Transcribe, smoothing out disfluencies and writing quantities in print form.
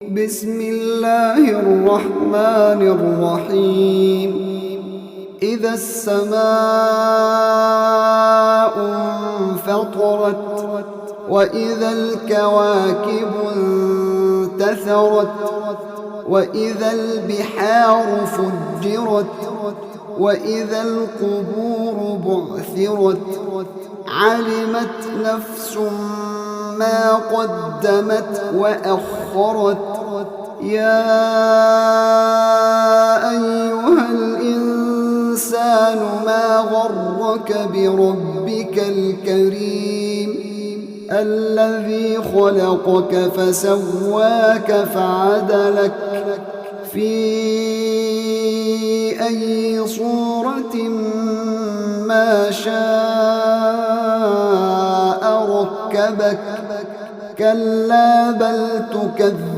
بسم الله الرحمن الرحيم. إذا السماء انفطرت وإذا الكواكب انتثرت وإذا البحار فجرت وإذا القبور بعثرت علمت نفس ما قدمت وأخرت. يا أيها الإنسان ما غرك بربك الكريم الذي خلقك فسواك فعدلك في أي صورة ما شاء ركبك. كلا بل تكذبون